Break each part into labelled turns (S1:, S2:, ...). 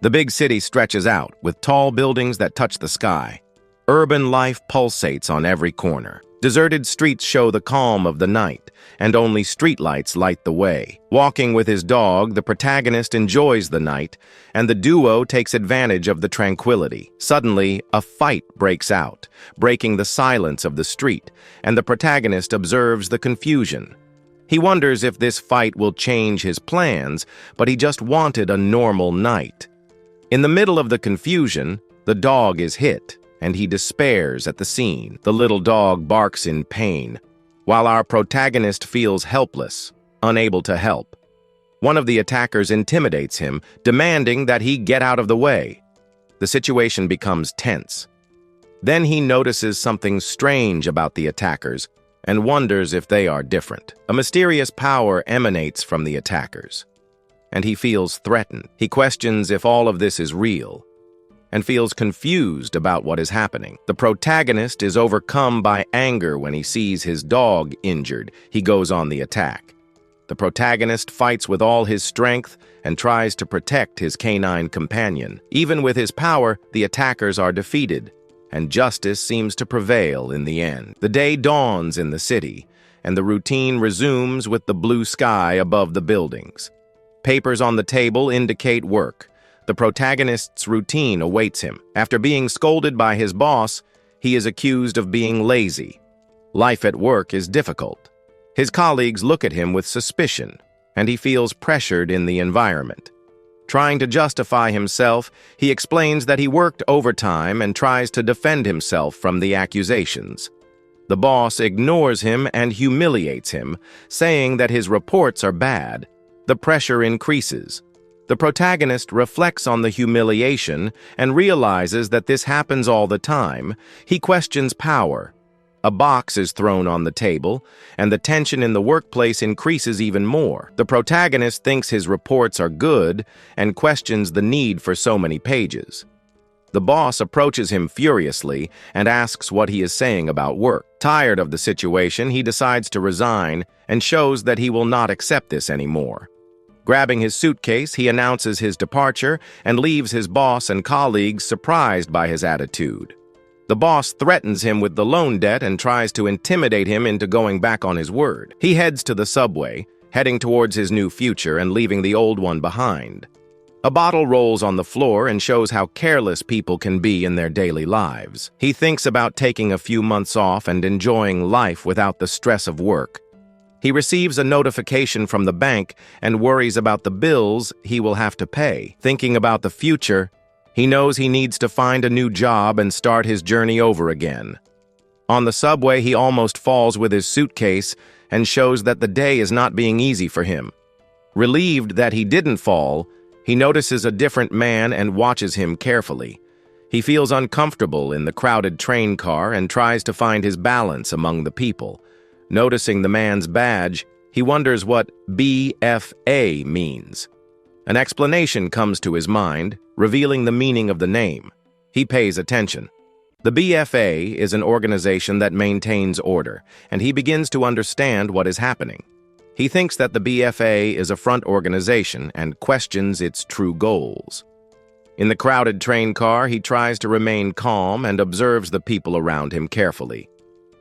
S1: The big city stretches out, with tall buildings that touch the sky. Urban life pulsates on every corner. Deserted streets show the calm of the night, and only streetlights light the way. Walking with his dog, the protagonist enjoys the night, and the duo takes advantage of the tranquility. Suddenly, a fight breaks out, breaking the silence of the street, and the protagonist observes the confusion. He wonders if this fight will change his plans, but he just wanted a normal night. In the middle of the confusion, the dog is hit, and he despairs at the scene. The little dog barks in pain, while our protagonist feels helpless, unable to help. One of the attackers intimidates him, demanding that he get out of the way. The situation becomes tense. Then he notices something strange about the attackers and wonders if they are different. A mysterious power emanates from the attackers, and he feels threatened. He questions if all of this is real, and feels confused about what is happening. The protagonist is overcome by anger when he sees his dog injured. He goes on the attack. The protagonist fights with all his strength and tries to protect his canine companion. Even with his power, the attackers are defeated, and justice seems to prevail in the end. The day dawns in the city, and the routine resumes with the blue sky above the buildings. Papers on the table indicate work. The protagonist's routine awaits him. After being scolded by his boss, he is accused of being lazy. Life at work is difficult. His colleagues look at him with suspicion, and he feels pressured in the environment. Trying to justify himself, he explains that he worked overtime and tries to defend himself from the accusations. The boss ignores him and humiliates him, saying that his reports are bad. The pressure increases. The protagonist reflects on the humiliation and realizes that this happens all the time. He questions power. A box is thrown on the table, and the tension in the workplace increases even more. The protagonist thinks his reports are good and questions the need for so many pages. The boss approaches him furiously and asks what he is saying about work. Tired of the situation, he decides to resign and shows that he will not accept this anymore. Grabbing his suitcase, he announces his departure and leaves his boss and colleagues surprised by his attitude. The boss threatens him with the loan debt and tries to intimidate him into going back on his word. He heads to the subway, heading towards his new future and leaving the old one behind. A bottle rolls on the floor and shows how careless people can be in their daily lives. He thinks about taking a few months off and enjoying life without the stress of work. He receives a notification from the bank and worries about the bills he will have to pay. Thinking about the future, he knows he needs to find a new job and start his journey over again. On the subway, he almost falls with his suitcase and shows that the day is not being easy for him. Relieved that he didn't fall, he notices a different man and watches him carefully. He feels uncomfortable in the crowded train car and tries to find his balance among the people. Noticing the man's badge, he wonders what BFA means. An explanation comes to his mind, revealing the meaning of the name. He pays attention. The BFA is an organization that maintains order, and he begins to understand what is happening. He thinks that the BFA is a front organization and questions its true goals. In the crowded train car, he tries to remain calm and observes the people around him carefully.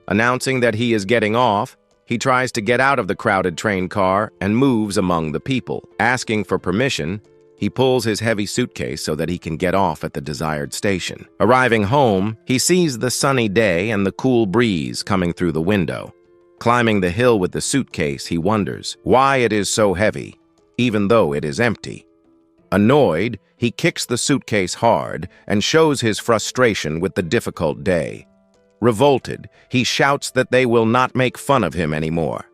S1: Announcing that he is getting off, he tries to get out of the crowded train car and moves among the people. Asking for permission, he pulls his heavy suitcase so that he can get off at the desired station. Arriving home, he sees the sunny day and the cool breeze coming through the window. Climbing the hill with the suitcase, he wonders why it is so heavy, even though it is empty. Annoyed, he kicks the suitcase hard and shows his frustration with the difficult day. Revolted, he shouts that they will not make fun of him anymore.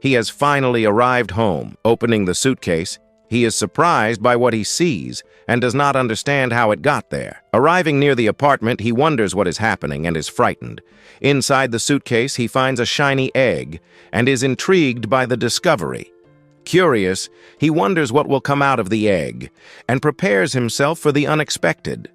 S1: He has finally arrived home. Opening the suitcase, he is surprised by what he sees and does not understand how it got there. Arriving near the apartment, he wonders what is happening and is frightened. Inside the suitcase, he finds a shiny egg and is intrigued by the discovery. Curious, he wonders what will come out of the egg and prepares himself for the unexpected.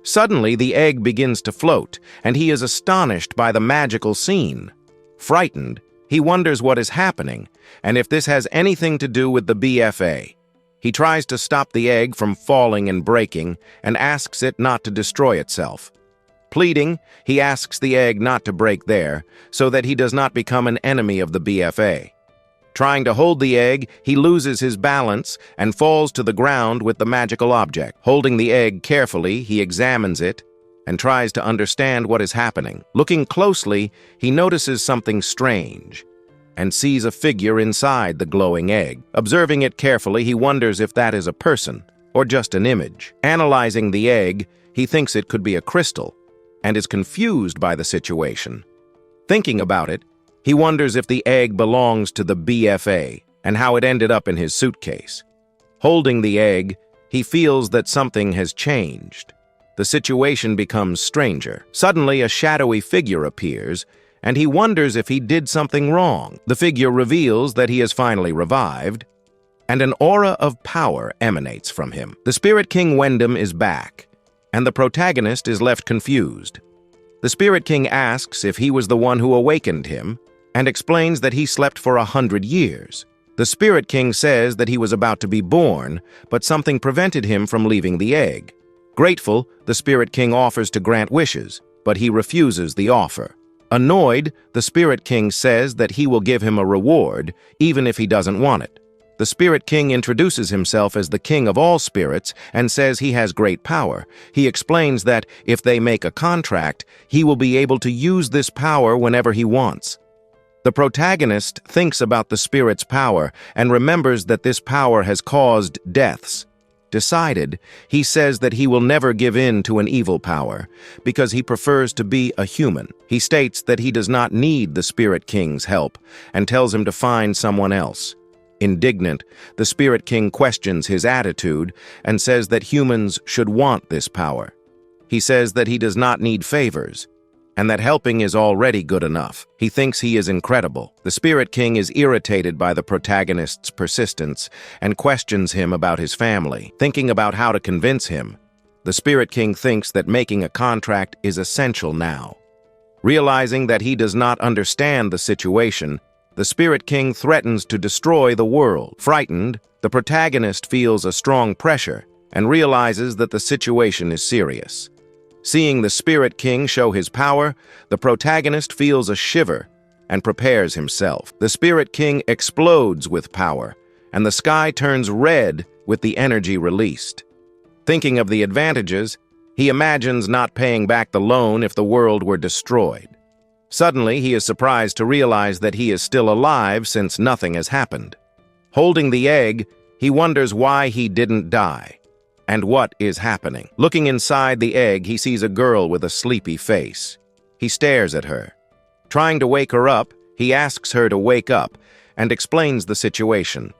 S1: Suddenly, the egg begins to float, and he is astonished by the magical scene. Frightened, he wonders what is happening, and if this has anything to do with the BFA. He tries to stop the egg from falling and breaking and asks it not to destroy itself. Pleading, he asks the egg not to break there so that he does not become an enemy of the BFA. Trying to hold the egg, he loses his balance and falls to the ground with the magical object. Holding the egg carefully, he examines it and tries to understand what is happening. Looking closely, he notices something strange and sees a figure inside the glowing egg. Observing it carefully, he wonders if that is a person or just an image. Analyzing the egg, he thinks it could be a crystal and is confused by the situation. Thinking about it, he wonders if the egg belongs to the BFA and how it ended up in his suitcase. Holding the egg, he feels that something has changed. The situation becomes stranger. Suddenly, a shadowy figure appears, and he wonders if he did something wrong. The figure reveals that he is finally revived, and an aura of power emanates from him. The Spirit King Wyndham is back, and the protagonist is left confused. The Spirit King asks if he was the one who awakened him, and explains that he slept for 100 years. The Spirit King says that he was about to be born, but something prevented him from leaving the egg. Grateful, the Spirit King offers to grant wishes, but he refuses the offer. Annoyed, the Spirit King says that he will give him a reward, even if he doesn't want it. The Spirit King introduces himself as the king of all spirits and says he has great power. He explains that if they make a contract, he will be able to use this power whenever he wants. The protagonist thinks about the spirit's power and remembers that this power has caused deaths. Decided, he says that he will never give in to an evil power because he prefers to be a human. He states that he does not need the Spirit King's help and tells him to find someone else. Indignant, the Spirit King questions his attitude and says that humans should want this power. He says that he does not need favors, and that helping is already good enough. He thinks he is incredible. The Spirit King is irritated by the protagonist's persistence and questions him about his family. Thinking about how to convince him, the Spirit King thinks that making a contract is essential now. Realizing that he does not understand the situation, the Spirit King threatens to destroy the world. Frightened, the protagonist feels a strong pressure and realizes that the situation is serious. Seeing the Spirit King show his power, the protagonist feels a shiver and prepares himself. The Spirit King explodes with power, and the sky turns red with the energy released. Thinking of the advantages, he imagines not paying back the loan if the world were destroyed. Suddenly, he is surprised to realize that he is still alive since nothing has happened. Holding the egg, he wonders why he didn't die and what is happening. Looking inside the egg, he sees a girl with a sleepy face. He stares at her. Trying to wake her up, he asks her to wake up and explains the situation.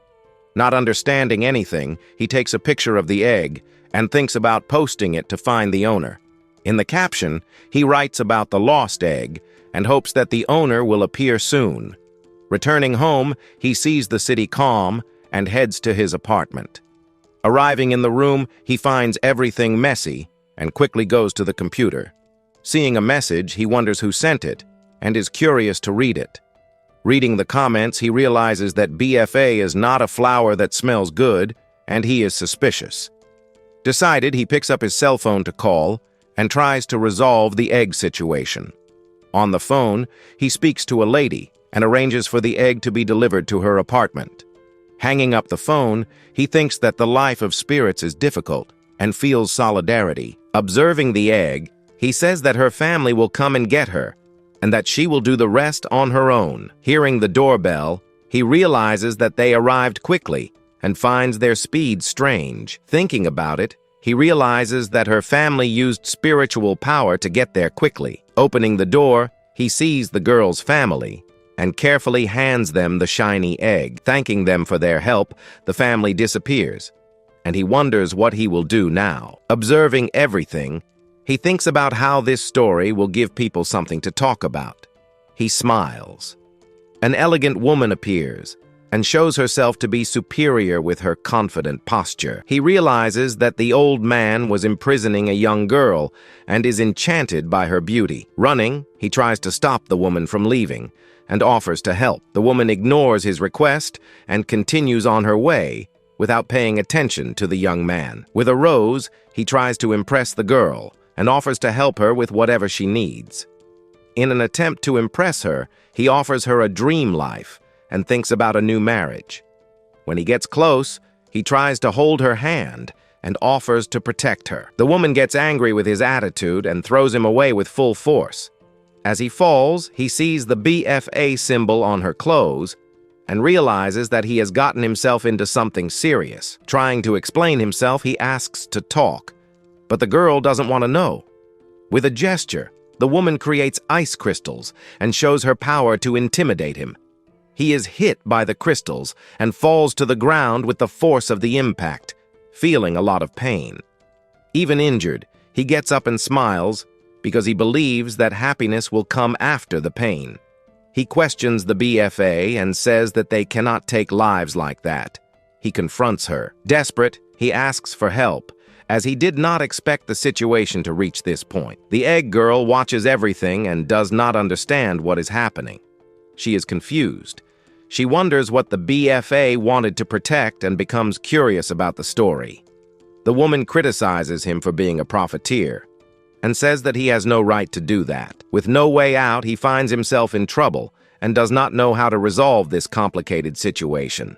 S1: Not understanding anything, he takes a picture of the egg and thinks about posting it to find the owner. In the caption, he writes about the lost egg and hopes that the owner will appear soon. Returning home, he sees the city calm and heads to his apartment. Arriving in the room, he finds everything messy and quickly goes to the computer. Seeing a message, he wonders who sent it and is curious to read it. Reading the comments, he realizes that BFA is not a flower that smells good, and he is suspicious. Decided, he picks up his cell phone to call and tries to resolve the egg situation. On the phone, he speaks to a lady and arranges for the egg to be delivered to her apartment. Hanging up the phone, he thinks that the life of spirits is difficult and feels solidarity. Observing the egg, he says that her family will come and get her and that she will do the rest on her own. Hearing the doorbell, he realizes that they arrived quickly and finds their speed strange. Thinking about it, he realizes that her family used spiritual power to get there quickly. Opening the door, he sees the girl's family and carefully hands them the shiny egg. Thanking them for their help, the family disappears, and he wonders what he will do now. Observing everything, he thinks about how this story will give people something to talk about. He smiles. An elegant woman appears and shows herself to be superior with her confident posture. He realizes that the old man was imprisoning a young girl and is enchanted by her beauty. Running, he tries to stop the woman from leaving and offers to help. The woman ignores his request and continues on her way, without paying attention to the young man. With a rose, he tries to impress the girl and offers to help her with whatever she needs. In an attempt to impress her, he offers her a dream life and thinks about a new marriage. When he gets close, he tries to hold her hand and offers to protect her. The woman gets angry with his attitude and throws him away with full force. As he falls, he sees the BFA symbol on her clothes and realizes that he has gotten himself into something serious. Trying to explain himself, he asks to talk, but the girl doesn't want to know. With a gesture, the woman creates ice crystals and shows her power to intimidate him. He is hit by the crystals and falls to the ground with the force of the impact, feeling a lot of pain. Even injured, he gets up and smiles because he believes that happiness will come after the pain. He questions the BFA and says that they cannot take lives like that. He confronts her. Desperate, he asks for help, as he did not expect the situation to reach this point. The egg girl watches everything and does not understand what is happening. She is confused. She wonders what the BFA wanted to protect and becomes curious about the story. The woman criticizes him for being a profiteer and says that he has no right to do that. With no way out, he finds himself in trouble and does not know how to resolve this complicated situation.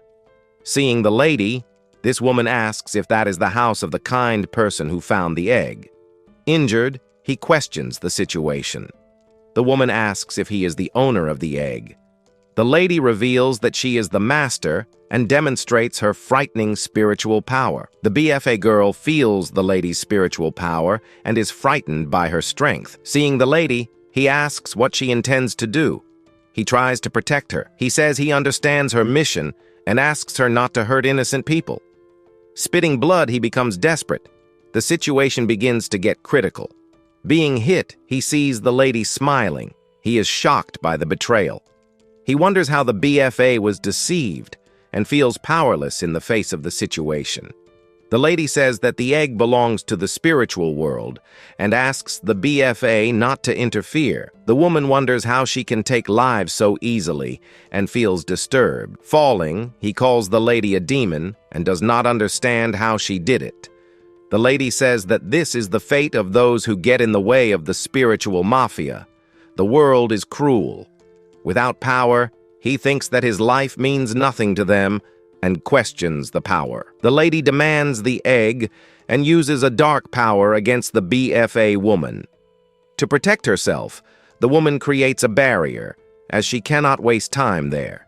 S1: Seeing the lady, this woman asks if that is the house of the kind person who found the egg. Injured, he questions the situation. The woman asks if he is the owner of the egg. The lady reveals that she is the master and demonstrates her frightening spiritual power. The BFA girl feels the lady's spiritual power and is frightened by her strength. Seeing the lady, he asks what she intends to do. He tries to protect her. He says he understands her mission and asks her not to hurt innocent people. Spitting blood, he becomes desperate. The situation begins to get critical. Being hit, he sees the lady smiling. He is shocked by the betrayal. He wonders how the BFA was deceived and feels powerless in the face of the situation. The lady says that the egg belongs to the spiritual world and asks the BFA not to interfere. The woman wonders how she can take lives so easily and feels disturbed. Falling, he calls the lady a demon and does not understand how she did it. The lady says that this is the fate of those who get in the way of the spiritual mafia. The world is cruel. Without power, he thinks that his life means nothing to them and questions the power. The lady demands the egg and uses a dark power against the BFA woman. To protect herself, the woman creates a barrier, as she cannot waste time there.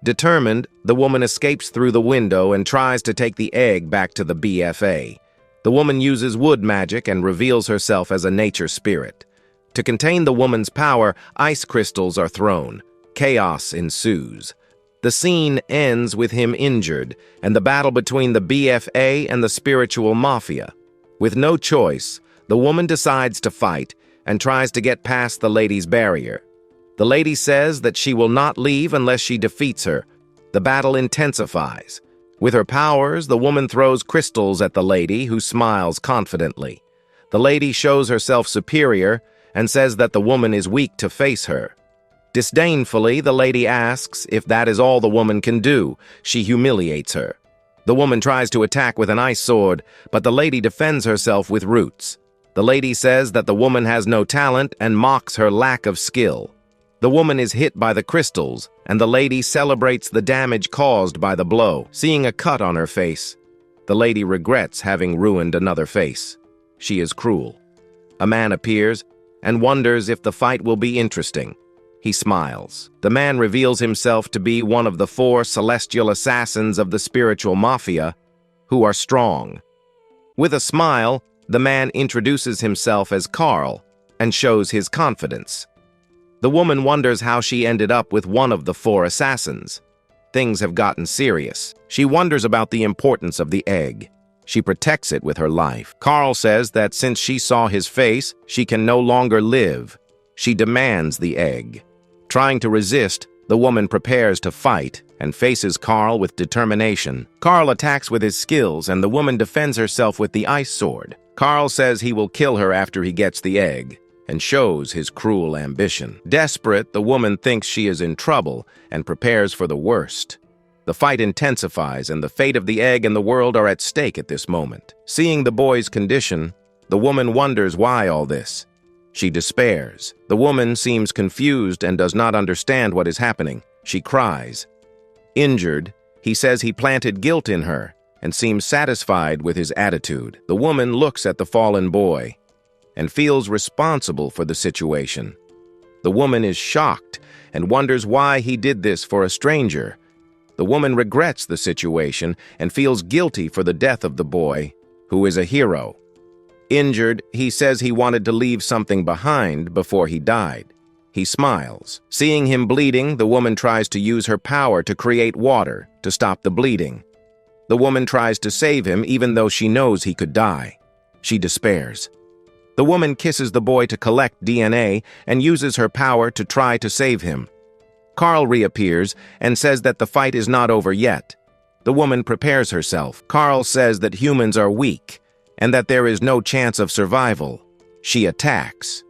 S1: Determined, the woman escapes through the window and tries to take the egg back to the BFA. The woman uses wood magic and reveals herself as a nature spirit. To contain the woman's power, ice crystals are thrown. Chaos ensues. The scene ends with him injured and the battle between the BFA and the spiritual mafia. With no choice, the woman decides to fight and tries to get past the lady's barrier. The lady says that she will not leave unless she defeats her. The battle intensifies. With her powers, the woman throws crystals at the lady, who smiles confidently. The lady shows herself superior and says that the woman is weak to face her. Disdainfully, the lady asks if that is all the woman can do. She humiliates her. The woman tries to attack with an ice sword, but the lady defends herself with roots. The lady says that the woman has no talent and mocks her lack of skill. The woman is hit by the crystals, and the lady celebrates the damage caused by the blow. Seeing a cut on her face, the lady regrets having ruined another face. She is cruel. A man appears and wonders if the fight will be interesting. He smiles. The man reveals himself to be one of the 4 celestial assassins of the spiritual mafia, who are strong. With a smile, the man introduces himself as Carl and shows his confidence. The woman wonders how she ended up with one of the 4 assassins. Things have gotten serious. She wonders about the importance of the egg. She protects it with her life. Carl says that since she saw his face, she can no longer live. She demands the egg. Trying to resist, the woman prepares to fight and faces Carl with determination. Carl attacks with his skills, and the woman defends herself with the ice sword. Carl says he will kill her after he gets the egg, and shows his cruel ambition. Desperate, the woman thinks she is in trouble and prepares for the worst. The fight intensifies, and the fate of the egg and the world are at stake at this moment. Seeing the boy's condition, the woman wonders why all this. She despairs. The woman seems confused and does not understand what is happening. She cries. Injured, he says he planted guilt in her and seems satisfied with his attitude. The woman looks at the fallen boy and feels responsible for the situation. The woman is shocked and wonders why he did this for a stranger. The woman regrets the situation and feels guilty for the death of the boy, who is a hero. Injured, he says he wanted to leave something behind before he died. He smiles. Seeing him bleeding, the woman tries to use her power to create water to stop the bleeding. The woman tries to save him even though she knows he could die. She despairs. The woman kisses the boy to collect DNA and uses her power to try to save him. Carl reappears and says that the fight is not over yet. The woman prepares herself. Carl says that humans are weak and that there is no chance of survival. She attacks.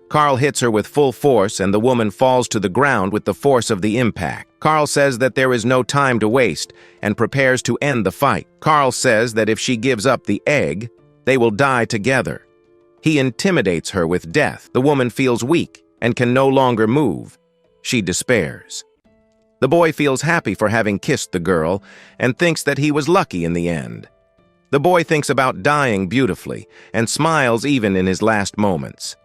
S1: Carl hits her with full force and the woman falls to the ground with the force of the impact. Carl says that there is no time to waste and prepares to end the fight. Carl says that if she gives up the egg, they will die together. He intimidates her with death. The woman feels weak and can no longer move. She despairs. The boy feels happy for having kissed the girl and thinks that he was lucky in the end. The boy thinks about dying beautifully and smiles even in his last moments.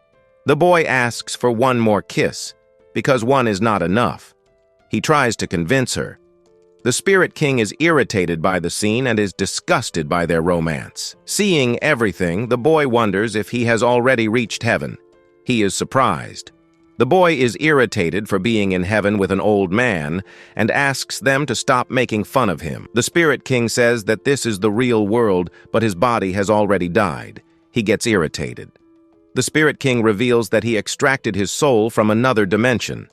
S1: The boy asks for one more kiss because one is not enough. He tries to convince her. The Spirit King is irritated by the scene and is disgusted by their romance. Seeing everything, the boy wonders if he has already reached heaven. He is surprised. The boy is irritated for being in heaven with an old man and asks them to stop making fun of him. The Spirit King says that this is the real world, but his body has already died. He gets irritated. The Spirit King reveals that he extracted his soul from another dimension.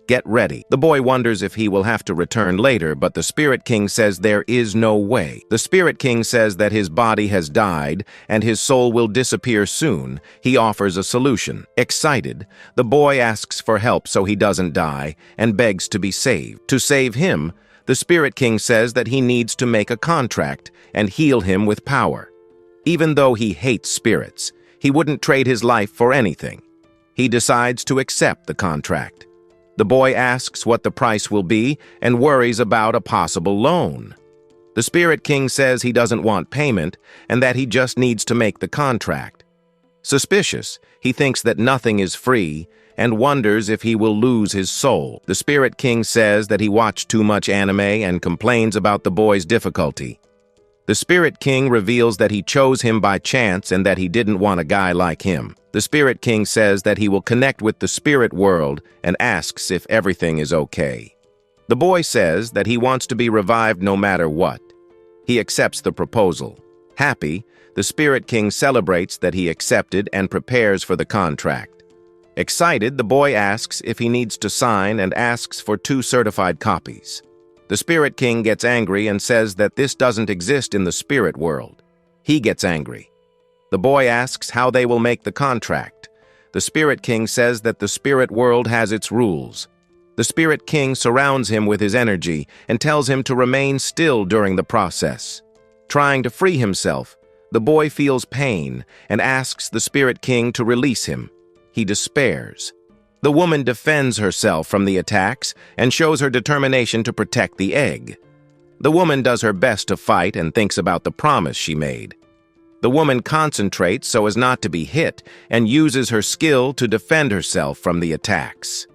S1: Get ready. The boy wonders if he will have to return later, but the Spirit King says there is no way. The Spirit King says that his body has died and his soul will disappear soon. He offers a solution. Excited, the boy asks for help so he doesn't die and begs to be saved. To save him, the Spirit King says that he needs to make a contract and heal him with power. Even though he hates spirits, he wouldn't trade his life for anything. He decides to accept the contract. The boy asks what the price will be and worries about a possible loan. The Spirit King says he doesn't want payment and that he just needs to make the contract. Suspicious, he thinks that nothing is free and wonders if he will lose his soul. The Spirit King says that he watched too much anime and complains about the boy's difficulty. The Spirit King reveals that he chose him by chance and that he didn't want a guy like him. The Spirit King says that he will connect with the spirit world and asks if everything is okay. The boy says that he wants to be revived no matter what. He accepts the proposal. Happy, the Spirit King celebrates that he accepted and prepares for the contract. Excited, the boy asks if he needs to sign and asks for 2 certified copies. The Spirit King gets angry and says that this doesn't exist in the spirit world. He gets angry. The boy asks how they will make the contract. The Spirit King says that the spirit world has its rules. The Spirit King surrounds him with his energy and tells him to remain still during the process. Trying to free himself, the boy feels pain and asks the Spirit King to release him. He despairs. The woman defends herself from the attacks and shows her determination to protect the egg. The woman does her best to fight and thinks about the promise she made. The woman concentrates so as not to be hit and uses her skill to defend herself from the attacks.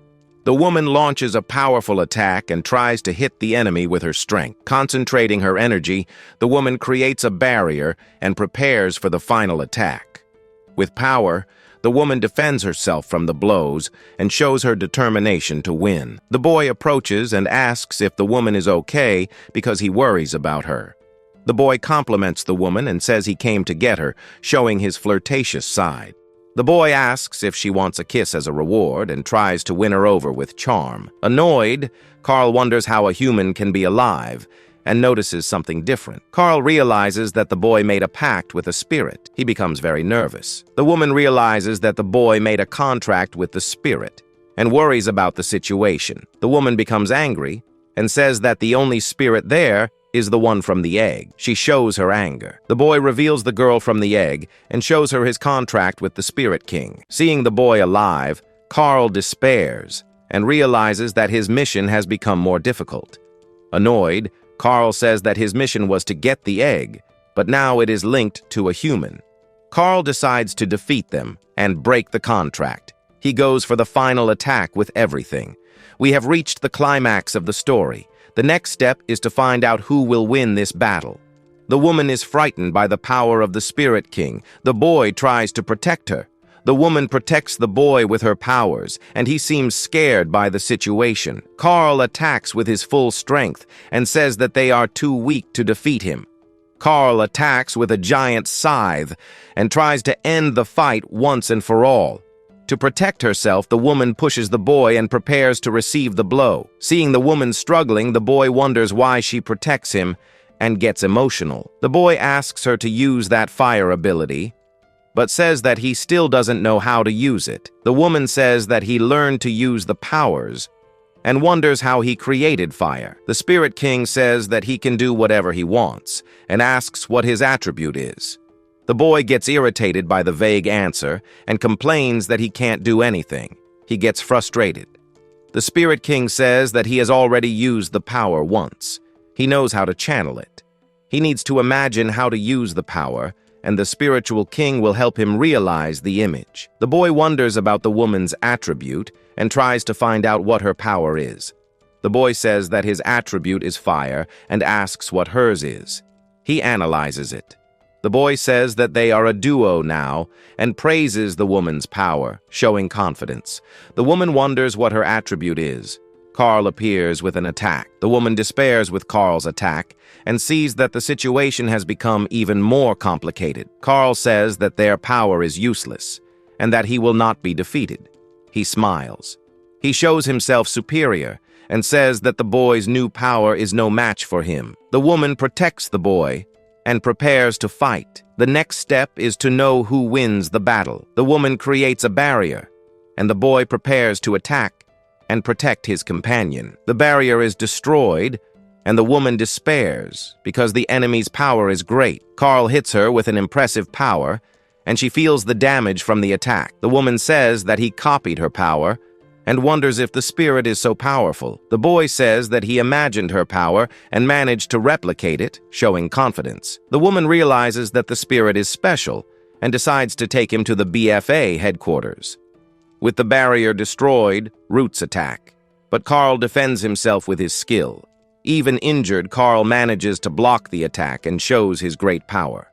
S1: The woman launches a powerful attack and tries to hit the enemy with her strength. Concentrating her energy, the woman creates a barrier and prepares for the final attack. With power, the woman defends herself from the blows and shows her determination to win. The boy approaches and asks if the woman is okay because he worries about her. The boy compliments the woman and says he came to get her, showing his flirtatious side. The boy asks if she wants a kiss as a reward and tries to win her over with charm. Annoyed, Carl wonders how a human can be alive and notices something different. Carl realizes that the boy made a pact with a spirit. He becomes very nervous. The woman realizes that the boy made a contract with the spirit and worries about the situation. The woman becomes angry and says that the only spirit there is the one from the egg. She shows her anger. The boy reveals the girl from the egg and shows her his contract with the Spirit King. Seeing the boy alive, Carl despairs and realizes that his mission has become more difficult. Annoyed, Carl says that his mission was to get the egg, but now it is linked to a human. Carl decides to defeat them and break the contract. He goes for the final attack with everything. We have reached the climax of the story. The next step is to find out who will win this battle. The woman is frightened by the power of the Spirit King. The boy tries to protect her. The woman protects the boy with her powers, and he seems scared by the situation. Carl attacks with his full strength and says that they are too weak to defeat him. Carl attacks with a giant scythe and tries to end the fight once and for all. To protect herself, the woman pushes the boy and prepares to receive the blow. Seeing the woman struggling, the boy wonders why she protects him and gets emotional. The boy asks her to use that fire ability, but says that he still doesn't know how to use it. The woman says that he learned to use the powers and wonders how he created fire. The Spirit King says that he can do whatever he wants and asks what his attribute is. The boy gets irritated by the vague answer and complains that he can't do anything. He gets frustrated. The Spirit King says that he has already used the power once. He knows how to channel it. He needs to imagine how to use the power, and the Spiritual King will help him realize the image. The boy wonders about the woman's attribute and tries to find out what her power is. The boy says that his attribute is fire and asks what hers is. He analyzes it. The boy says that they are a duo now and praises the woman's power, showing confidence. The woman wonders what her attribute is. Carl appears with an attack. The woman despairs with Carl's attack and sees that the situation has become even more complicated. Carl says that their power is useless and that he will not be defeated. He smiles. He shows himself superior and says that the boy's new power is no match for him. The woman protects the boy and prepares to fight. The next step is to know who wins the battle. The woman creates a barrier, and the boy prepares to attack and protect his companion. The barrier is destroyed, and the woman despairs because the enemy's power is great. Carl hits her with an impressive power, and she feels the damage from the attack. The woman says that he copied her power and wonders if the spirit is so powerful. The boy says that he imagined her power and managed to replicate it, showing confidence. The woman realizes that the spirit is special and decides to take him to the BFA headquarters. With the barrier destroyed, Roots attack, but Carl defends himself with his skill. Even injured, Carl manages to block the attack and shows his great power.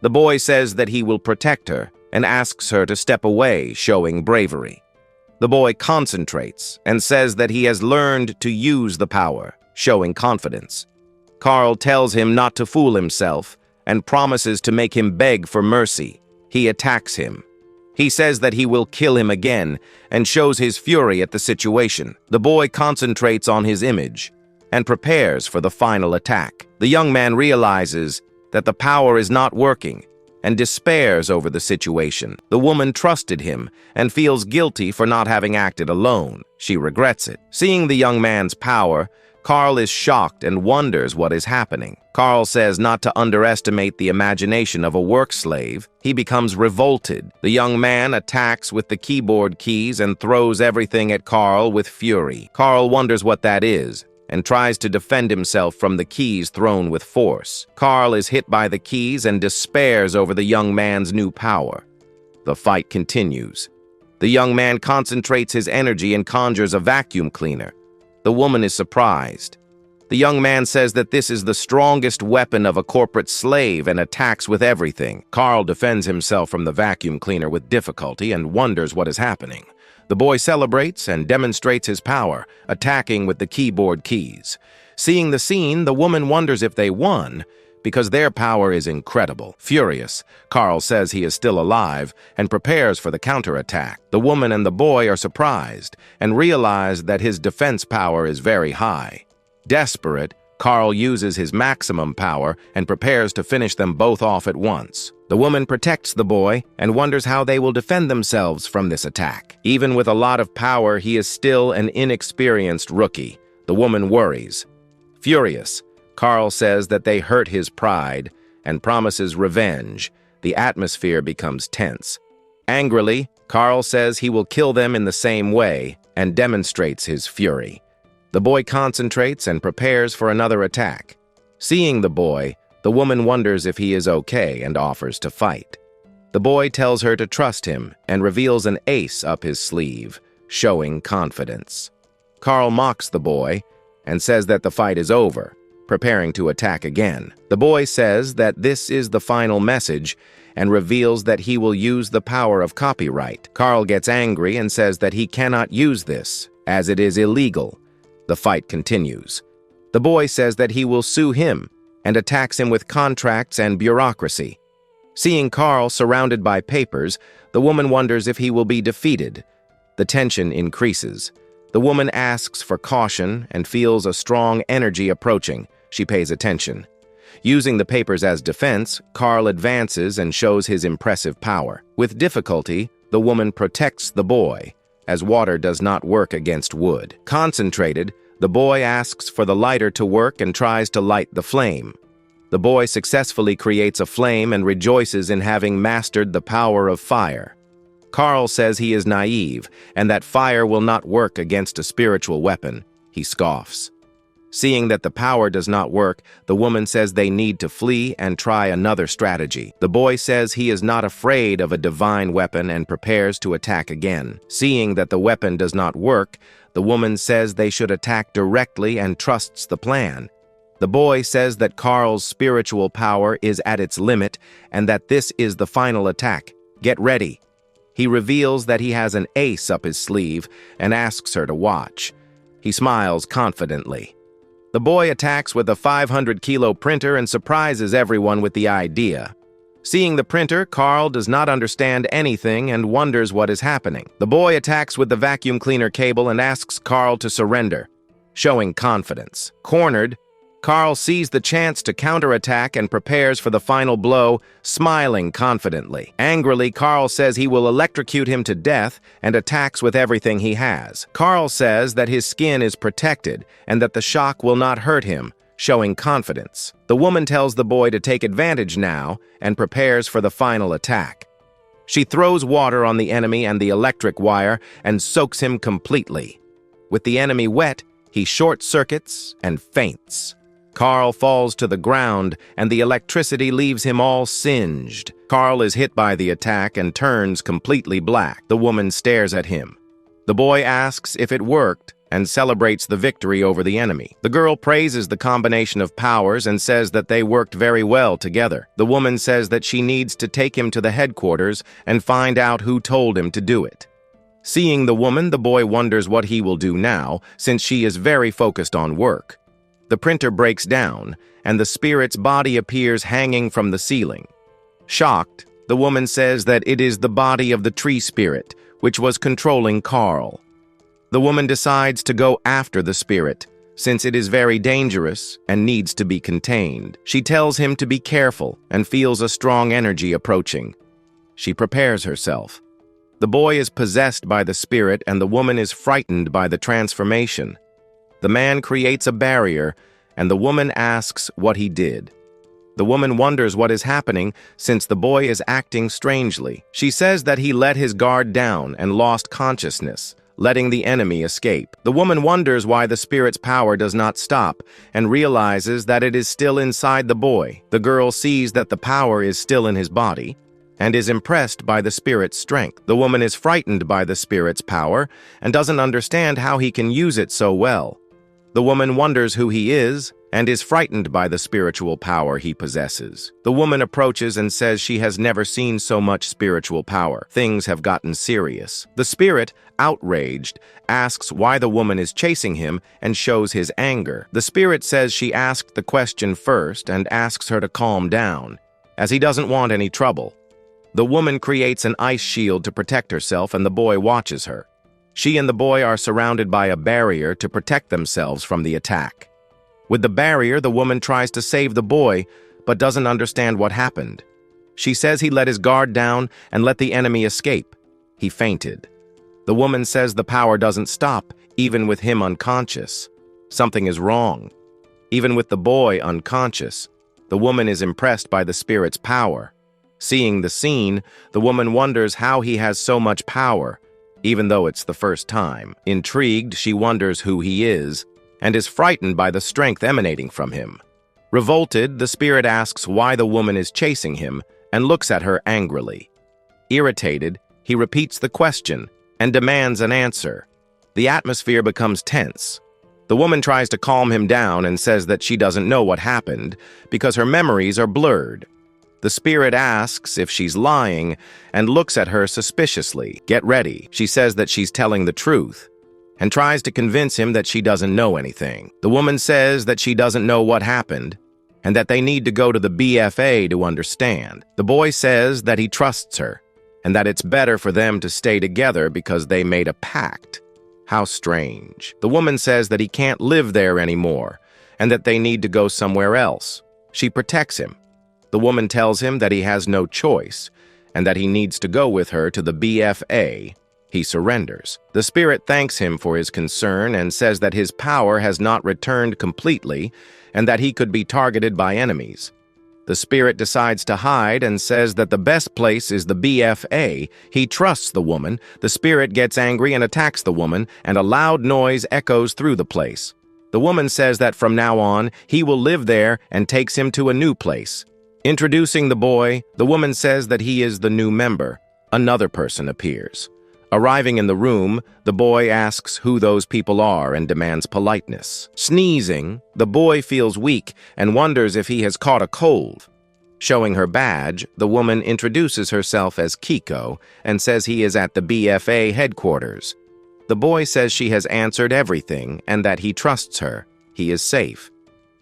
S1: The boy says that he will protect her and asks her to step away, showing bravery. The boy concentrates and says that he has learned to use the power, showing confidence. Carl tells him not to fool himself and promises to make him beg for mercy. He attacks him. He says that he will kill him again and shows his fury at the situation. The boy concentrates on his image and prepares for the final attack. The young man realizes that the power is not working and despairs over the situation. The woman trusted him and feels guilty for not having acted alone. She regrets it. Seeing the young man's power, Carl is shocked and wonders what is happening. Carl says not to underestimate the imagination of a work slave. He becomes revolted. The young man attacks with the keyboard keys and throws everything at Carl with fury. Carl wonders what that is and tries to defend himself from the keys thrown with force. Carl is hit by the keys and despairs over the young man's new power. The fight continues. The young man concentrates his energy and conjures a vacuum cleaner. The woman is surprised. The young man says that this is the strongest weapon of a corporate slave and attacks with everything. Carl defends himself from the vacuum cleaner with difficulty and wonders what is happening. The boy celebrates and demonstrates his power, attacking with the keyboard keys. Seeing the scene, the woman wonders if they won, because their power is incredible. Furious, Carl says he is still alive and prepares for the counterattack. The woman and the boy are surprised and realize that his defense power is very high. Desperate, Carl uses his maximum power and prepares to finish them both off at once. The woman protects the boy and wonders how they will defend themselves from this attack. Even with a lot of power, he is still an inexperienced rookie. The The woman worries. Furious, Carl says that they hurt his pride and promises revenge. The atmosphere becomes tense. Angrily, Carl says he will kill them in the same way and demonstrates his fury. The boy concentrates and prepares for another attack. Seeing the boy, the woman wonders if he is okay and offers to fight. The boy tells her to trust him and reveals an ace up his sleeve, showing confidence. Carl mocks the boy and says that the fight is over, preparing to attack again. The boy says that this is the final message and reveals that he will use the power of copyright. Carl gets angry and says that he cannot use this, as it is illegal. The fight continues. The boy says that he will sue him and attacks him with contracts and bureaucracy. Seeing Carl surrounded by papers, the woman wonders if he will be defeated. The tension increases. The woman asks for caution and feels a strong energy approaching. She pays attention. Using the papers as defense, Carl advances and shows his impressive power. With difficulty, the woman protects the boy, as water does not work against wood. Concentrated, the boy asks for the lighter to work and tries to light the flame. The boy successfully creates a flame and rejoices in having mastered the power of fire. Carl says he is naive and that fire will not work against a spiritual weapon. He scoffs. Seeing that the power does not work, the woman says they need to flee and try another strategy. The boy says he is not afraid of a divine weapon and prepares to attack again. Seeing that the weapon does not work, the woman says they should attack directly and trusts the plan. The boy says that Carl's spiritual power is at its limit and that this is the final attack. Get ready. He reveals that he has an ace up his sleeve and asks her to watch. He smiles confidently. The boy attacks with a 500-kilo printer and surprises everyone with the idea. Seeing the printer, Carl does not understand anything and wonders what is happening. The boy attacks with the vacuum cleaner cable and asks Carl to surrender, showing confidence. Cornered, Carl sees the chance to counterattack and prepares for the final blow, smiling confidently. Angrily, Carl says he will electrocute him to death and attacks with everything he has. Carl says that his skin is protected and that the shock will not hurt him, showing confidence. The woman tells the boy to take advantage now and prepares for the final attack. She throws water on the enemy and the electric wire and soaks him completely. With the enemy wet, he short-circuits and faints. Carl falls to the ground, and the electricity leaves him all singed. Carl is hit by the attack and turns completely black. The woman stares at him. The boy asks if it worked and celebrates the victory over the enemy. The girl praises the combination of powers and says that they worked very well together. The woman says that she needs to take him to the headquarters and find out who told him to do it. Seeing the woman, the boy wonders what he will do now, since she is very focused on work. The printer breaks down, and the spirit's body appears hanging from the ceiling. Shocked, the woman says that it is the body of the tree spirit, which was controlling Carl. The woman decides to go after the spirit, since it is very dangerous and needs to be contained. She tells him to be careful and feels a strong energy approaching. She prepares herself. The boy is possessed by the spirit, and the woman is frightened by the transformation. The man creates a barrier, and the woman asks what he did. The woman wonders what is happening since the boy is acting strangely. She says that he let his guard down and lost consciousness, letting the enemy escape. The woman wonders why the spirit's power does not stop and realizes that it is still inside the boy. The girl sees that the power is still in his body and is impressed by the spirit's strength. The woman is frightened by the spirit's power and doesn't understand how he can use it so well. The woman wonders who he is and is frightened by the spiritual power he possesses. The woman approaches and says she has never seen so much spiritual power. Things have gotten serious. The spirit, outraged, asks why the woman is chasing him and shows his anger. The spirit says she asked the question first and asks her to calm down, as he doesn't want any trouble. The woman creates an ice shield to protect herself, and the boy watches her. She and the boy are surrounded by a barrier to protect themselves from the attack. With the barrier, the woman tries to save the boy, but doesn't understand what happened. She says he let his guard down and let the enemy escape. He fainted. The woman says the power doesn't stop, even with him unconscious. Something is wrong. Even with the boy unconscious, the woman is impressed by the spirit's power. Seeing the scene, the woman wonders how he has so much power, even though it's the first time. Intrigued, she wonders who he is, and is frightened by the strength emanating from him. Revolted, the spirit asks why the woman is chasing him and looks at her angrily. Irritated, he repeats the question and demands an answer. The atmosphere becomes tense. The woman tries to calm him down and says that she doesn't know what happened because her memories are blurred. The spirit asks if she's lying and looks at her suspiciously. Get ready. She says that she's telling the truth and tries to convince him that she doesn't know anything. The woman says that she doesn't know what happened and that they need to go to the BFA to understand. The boy says that he trusts her and that it's better for them to stay together because they made a pact. How strange. The woman says that he can't live there anymore and that they need to go somewhere else. She protects him. The woman tells him that he has no choice and that he needs to go with her to the BFA. He surrenders. The spirit thanks him for his concern and says that his power has not returned completely and that he could be targeted by enemies. The spirit decides to hide and says that the best place is the BFA. He trusts the woman. The spirit gets angry and attacks the woman, and a loud noise echoes through the place. The woman says that from now on, he will live there and takes him to a new place. Introducing the boy, the woman says that he is the new member. Another person appears. Arriving in the room, the boy asks who those people are and demands politeness. Sneezing, the boy feels weak and wonders if he has caught a cold. Showing her badge, the woman introduces herself as Kiko and says he is at the BFA headquarters. The boy says she has answered everything and that he trusts her. He is safe.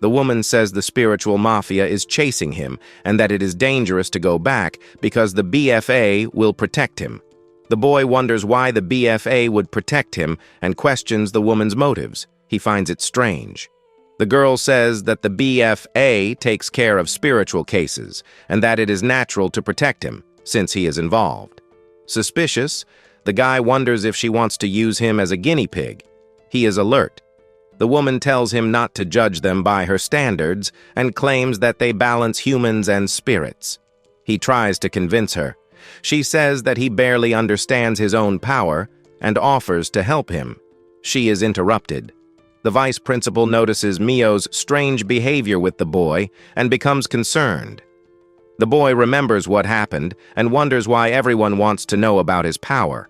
S1: The woman says the spiritual mafia is chasing him and that it is dangerous to go back because the BFA will protect him. The boy wonders why the BFA would protect him and questions the woman's motives. He finds it strange. The girl says that the BFA takes care of spiritual cases and that it is natural to protect him since he is involved. Suspicious, the guy wonders if she wants to use him as a guinea pig. He is alert. The woman tells him not to judge them by her standards and claims that they balance humans and spirits. He tries to convince her. She says that he barely understands his own power and offers to help him. She is interrupted. The vice principal notices Mio's strange behavior with the boy and becomes concerned. The boy remembers what happened and wonders why everyone wants to know about his power.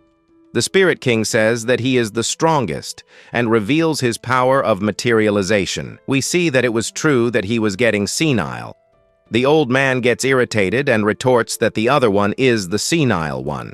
S1: The Spirit King says that he is the strongest and reveals his power of materialization. We see that it was true that he was getting senile. The old man gets irritated and retorts that the other one is the senile one.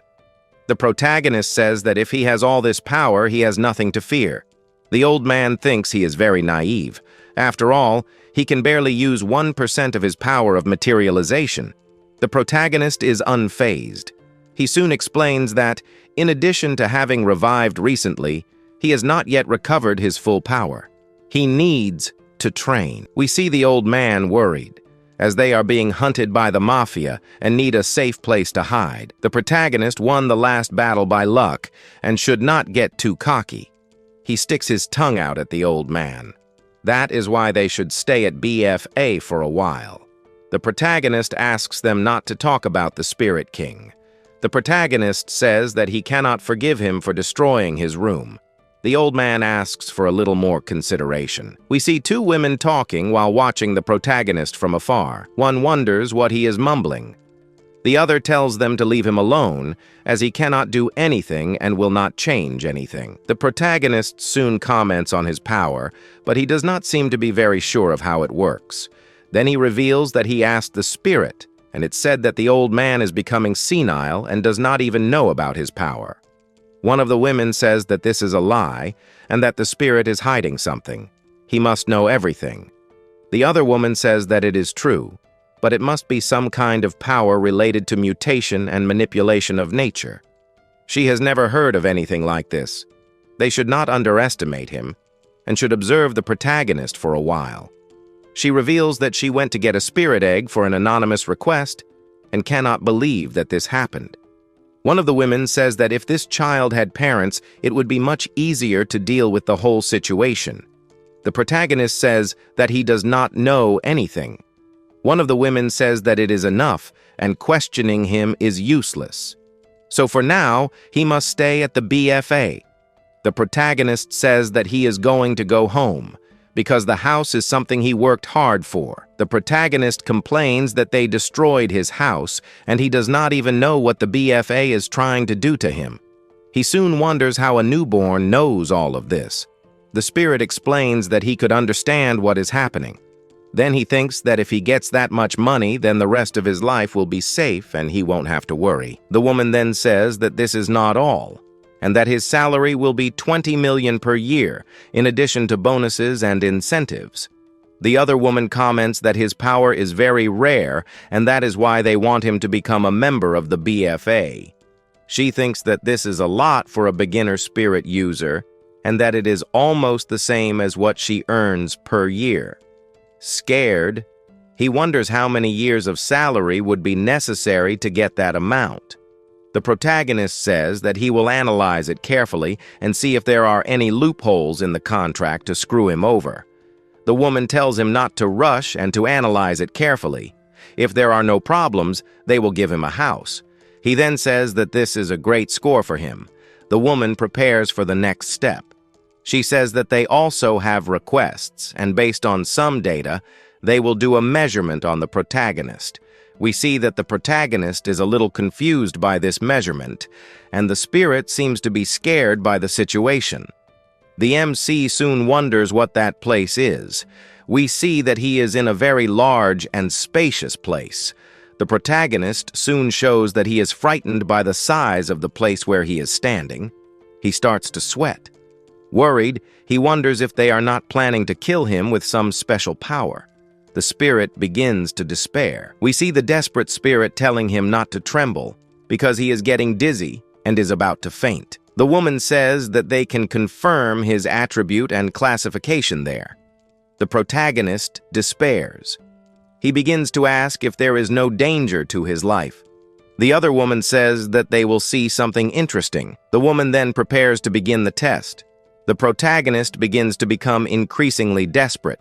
S1: The protagonist says that if he has all this power, he has nothing to fear. The old man thinks he is very naive. After all, he can barely use 1% of his power of materialization. The protagonist is unfazed. He soon explains that, in addition to having revived recently, he has not yet recovered his full power. He needs to train. We see the old man worried, as they are being hunted by the mafia and need a safe place to hide. The protagonist won the last battle by luck and should not get too cocky. He sticks his tongue out at the old man. That is why they should stay at BFA for a while. The protagonist asks them not to talk about the Spirit King. The protagonist says that he cannot forgive him for destroying his room. The old man asks for a little more consideration. We see two women talking while watching the protagonist from afar. One wonders what he is mumbling. The other tells them to leave him alone, as he cannot do anything and will not change anything. The protagonist soon comments on his power, but he does not seem to be very sure of how it works. Then he reveals that he asked the spirit, and it said that the old man is becoming senile and does not even know about his power. One of the women says that this is a lie and that the spirit is hiding something. He must know everything. The other woman says that it is true, but it must be some kind of power related to mutation and manipulation of nature. She has never heard of anything like this. They should not underestimate him and should observe the protagonist for a while. She reveals that she went to get a spirit egg for an anonymous request and cannot believe that this happened. One of the women says that if this child had parents, it would be much easier to deal with the whole situation. The protagonist says that he does not know anything. One of the women says that it is enough, and questioning him is useless. So for now, he must stay at the BFA. The protagonist says that he is going to go home, because the house is something he worked hard for. The protagonist complains that they destroyed his house, and he does not even know what the BFA is trying to do to him. He soon wonders how a newborn knows all of this. The spirit explains that he could understand what is happening. Then he thinks that if he gets that much money, then the rest of his life will be safe and he won't have to worry. The woman then says that this is not all, and that his salary will be 20 million per year, in addition to bonuses and incentives. The other woman comments that his power is very rare, and that is why they want him to become a member of the BFA. She thinks that this is a lot for a beginner spirit user, and that it is almost the same as what she earns per year. Scared, he wonders how many years of salary would be necessary to get that amount. The protagonist says that he will analyze it carefully and see if there are any loopholes in the contract to screw him over. The woman tells him not to rush and to analyze it carefully. If there are no problems, they will give him a house. He then says that this is a great score for him. The woman prepares for the next step. She says that they also have requests, and based on some data, they will do a measurement on the protagonist. We see that the protagonist is a little confused by this measurement, and the spirit seems to be scared by the situation. The MC soon wonders what that place is. We see that he is in a very large and spacious place. The protagonist soon shows that he is frightened by the size of the place where he is standing. He starts to sweat. Worried, he wonders if they are not planning to kill him with some special power. The spirit begins to despair. We see the desperate spirit telling him not to tremble because he is getting dizzy and is about to faint. The woman says that they can confirm his attribute and classification there. The protagonist despairs. He begins to ask if there is no danger to his life. The other woman says that they will see something interesting. The woman then prepares to begin the test. The protagonist begins to become increasingly desperate.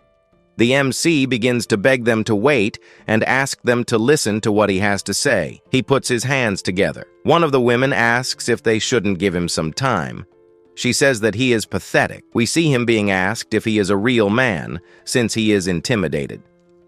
S1: The MC begins to beg them to wait and ask them to listen to what he has to say. He puts his hands together. One of the women asks if they shouldn't give him some time. She says that he is pathetic. We see him being asked if he is a real man, since he is intimidated.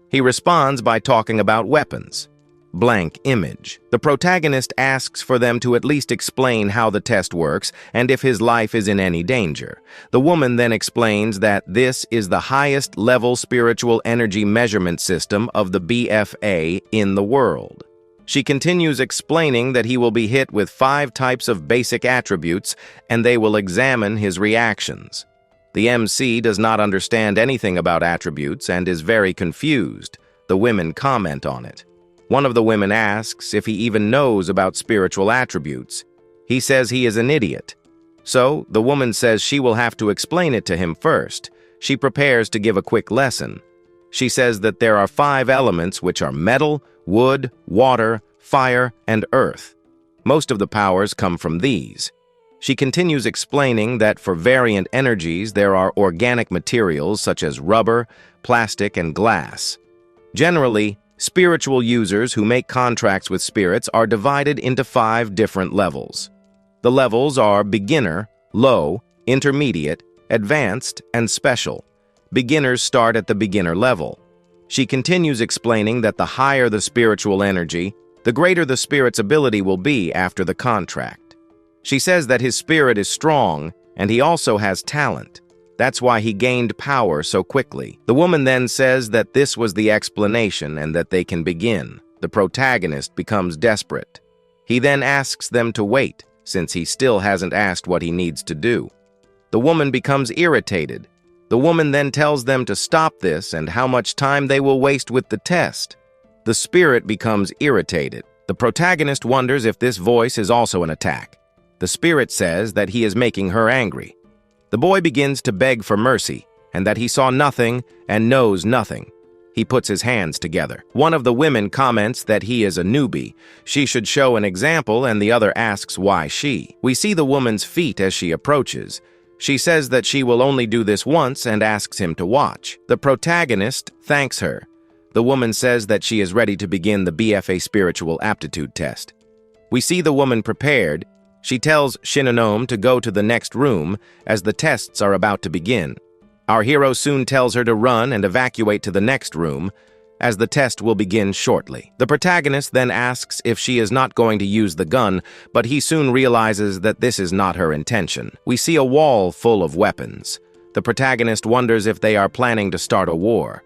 S1: He responds by talking about weapons. Blank image. The protagonist asks for them to at least explain how the test works and if his life is in any danger. The woman then explains that this is the highest level spiritual energy measurement system of the BFA in the world. She continues explaining that he will be hit with 5 types of basic attributes and they will examine his reactions. The MC does not understand anything about attributes and is very confused. The women comment on it. One of the women asks if he even knows about spiritual attributes. He says he is an idiot. So, the woman says she will have to explain it to him first. She prepares to give a quick lesson. She says that there are 5 elements which are metal, wood, water, fire, and earth. Most of the powers come from these. She continues explaining that for variant energies there are organic materials such as rubber, plastic, and glass. Generally, spiritual users who make contracts with spirits are divided into 5 different levels. The levels are beginner, low, intermediate, advanced, and special. Beginners start at the beginner level. She continues explaining that the higher the spiritual energy, the greater the spirit's ability will be after the contract. She says that his spirit is strong and he also has talent. That's why he gained power so quickly. The woman then says that this was the explanation and that they can begin. The protagonist becomes desperate. He then asks them to wait, since he still hasn't asked what he needs to do. The woman becomes irritated. The woman then tells them to stop this and how much time they will waste with the test. The spirit becomes irritated. The protagonist wonders if this voice is also an attack. The spirit says that he is making her angry. The boy begins to beg for mercy, and that he saw nothing and knows nothing. He puts his hands together. One of the women comments that he is a newbie. She should show an example, and the other asks why she. We see the woman's feet as she approaches. She says that she will only do this once and asks him to watch. The protagonist thanks her. The woman says that she is ready to begin the BFA spiritual aptitude test. We see the woman prepared. She tells Shinonome to go to the next room as the tests are about to begin. Our hero soon tells her to run and evacuate to the next room, as the test will begin shortly. The protagonist then asks if she is not going to use the gun, but he soon realizes that this is not her intention. We see a wall full of weapons. The protagonist wonders if they are planning to start a war.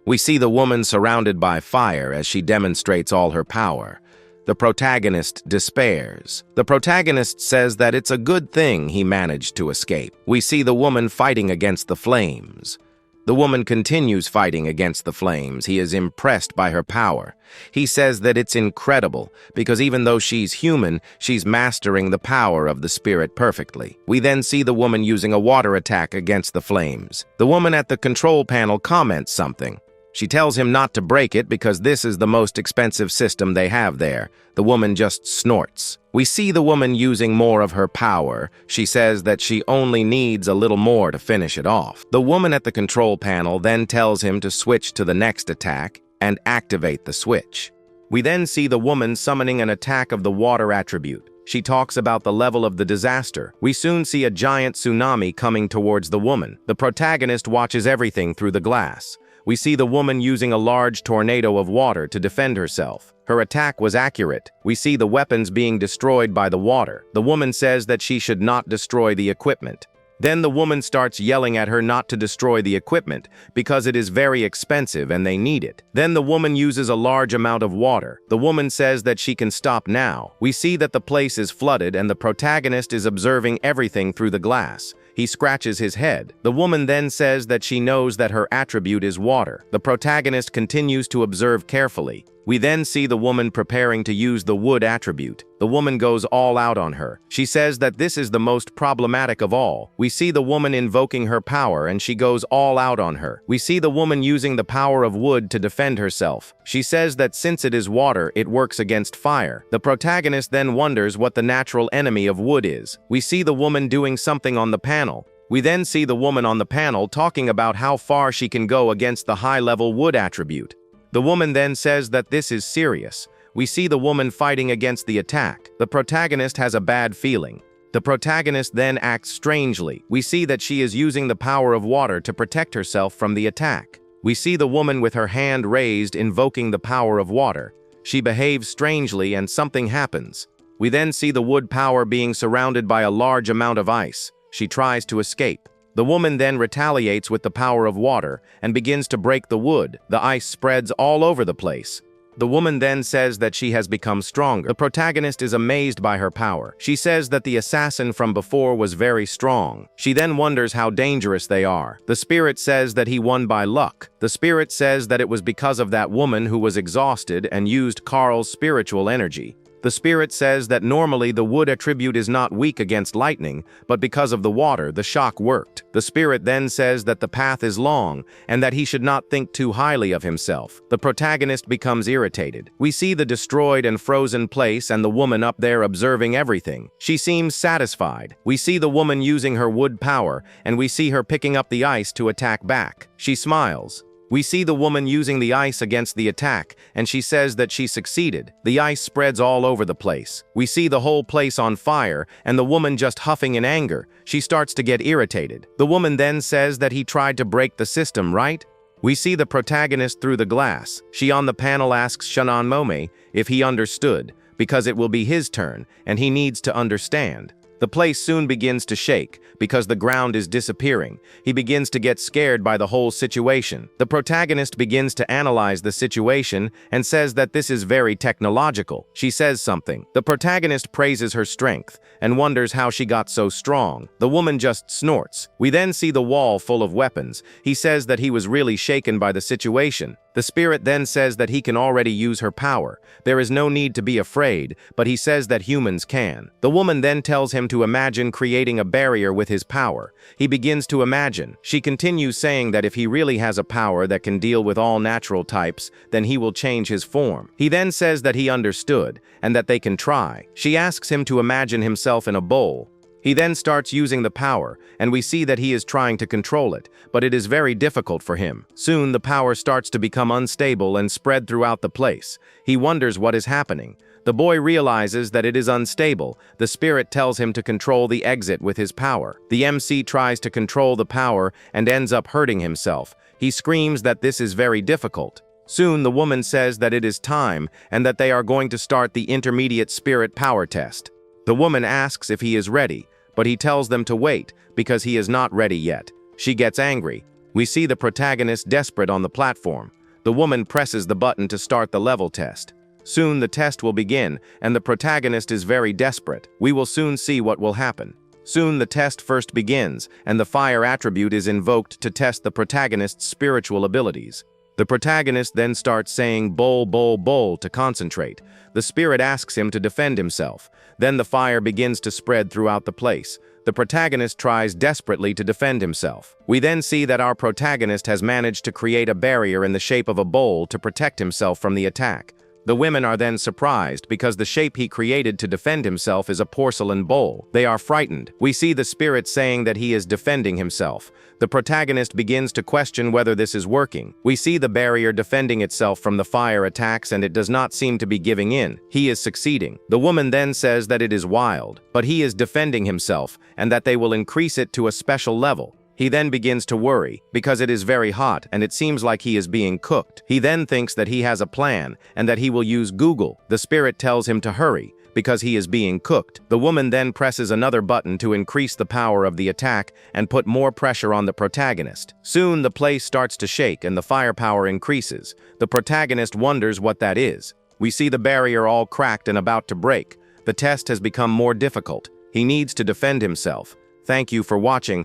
S1: We see the woman surrounded by fire as she demonstrates all her power. The protagonist despairs. The protagonist says that it's a good thing he managed to escape. We see the woman fighting against the flames. The woman continues fighting against the flames. He is impressed by her power. He says that it's incredible because even though she's human, she's mastering the power of the spirit perfectly. We then see the woman using a water attack against the flames. The woman at the control panel comments something. She tells him not to break it because this is the most expensive system they have there. The woman just snorts. We see the woman using more of her power. She says that she only needs a little more to finish it off. The woman at the control panel then tells him to switch to the next attack and activate the switch. We then see the woman summoning an attack of the water attribute. She talks about the level of the disaster. We soon see a giant tsunami coming towards the woman. The protagonist watches everything through the glass. We see the woman using a large tornado of water to defend herself. Her attack was accurate. We see the weapons being destroyed by the water. The woman says that she should not destroy the equipment. Then the woman starts yelling at her not to destroy the equipment because it is very expensive and they need it. Then the woman uses a large amount of water. The woman says that she can stop now. We see that the place is flooded and the protagonist is observing everything through the glass. He scratches his head. The woman then says that she knows that her attribute is water. The protagonist continues to observe carefully. We then see the woman preparing to use the wood attribute. The woman goes all out on her. She says that this is the most problematic of all. We see the woman invoking her power and she goes all out on her. We see the woman using the power of wood to defend herself. She says that since it is water, it works against fire. The protagonist then wonders what the natural enemy of wood is. We see the woman doing something on the panel. We then see the woman on the panel talking about how far she can go against the high-level wood attribute. The woman then says that this is serious. We see the woman fighting against the attack. The protagonist has a bad feeling. The protagonist then acts strangely. We see that she is using the power of water to protect herself from the attack. We see the woman with her hand raised invoking the power of water. She behaves strangely and something happens. We then see the wood power being surrounded by a large amount of ice. She tries to escape. The woman then retaliates with the power of water and begins to break the wood. The ice spreads all over the place. The woman then says that she has become stronger. The protagonist is amazed by her power. She says that the assassin from before was very strong. She then wonders how dangerous they are. The spirit says that he won by luck. The spirit says that it was because of that woman who was exhausted and used Carl's spiritual energy. The spirit says that normally the wood attribute is not weak against lightning, but because of the water, the shock worked. The spirit then says that the path is long and that he should not think too highly of himself. The protagonist becomes irritated. We see the destroyed and frozen place and the woman up there observing everything. She seems satisfied. We see the woman using her wood power, and we see her picking up the ice to attack back. She smiles. We see the woman using the ice against the attack, and she says that she succeeded. The ice spreads all over the place. We see the whole place on fire, and the woman just huffing in anger. She starts to get irritated. The woman then says that he tried to break the system, right? We see the protagonist through the glass. She on the panel asks Shinonome if he understood, because it will be his turn, and he needs to understand. The place soon begins to shake because the ground is disappearing. He begins to get scared by the whole situation. The protagonist begins to analyze the situation and says that this is very technological. She says something. The protagonist praises her strength and wonders how she got so strong. The woman just snorts. We then see the wall full of weapons. He says that he was really shaken by the situation. The spirit then says that he can already use her power. There is no need to be afraid, but he says that humans can. The woman then tells him to imagine creating a barrier with his power. He begins to imagine. She continues saying that if he really has a power that can deal with all natural types, then he will change his form. He then says that he understood and that they can try. She asks him to imagine himself in a bowl. He then starts using the power, and we see that he is trying to control it, but it is very difficult for him. Soon the power starts to become unstable and spread throughout the place. He wonders what is happening. The boy realizes that it is unstable. The spirit tells him to control the exit with his power. The MC tries to control the power and ends up hurting himself. He screams that this is very difficult. Soon the woman says that it is time and that they are going to start the intermediate spirit power test. The woman asks if he is ready, but he tells them to wait because he is not ready yet. She gets angry. We see the protagonist desperate on the platform. The woman presses the button to start the level test. Soon the test will begin, and the protagonist is very desperate. We will soon see what will happen. Soon the test first begins, and the fire attribute is invoked to test the protagonist's spiritual abilities. The protagonist then starts saying bowl, bowl, bowl to concentrate. The spirit asks him to defend himself. Then the fire begins to spread throughout the place. The protagonist tries desperately to defend himself. We then see that our protagonist has managed to create a barrier in the shape of a bowl to protect himself from the attack. The women are then surprised because the shape he created to defend himself is a porcelain bowl. They are frightened. We see the spirit saying that he is defending himself. The protagonist begins to question whether this is working. We see the barrier defending itself from the fire attacks, and it does not seem to be giving in. He is succeeding. The woman then says that it is wild, but he is defending himself and that they will increase it to a special level. He then begins to worry, because it is very hot and it seems like he is being cooked. He then thinks that he has a plan and that he will use Google. The spirit tells him to hurry, because he is being cooked. The woman then presses another button to increase the power of the attack and put more pressure on the protagonist. Soon the place starts to shake and the firepower increases. The protagonist wonders what that is. We see the barrier all cracked and about to break. The test has become more difficult. He needs to defend himself. Thank you for watching.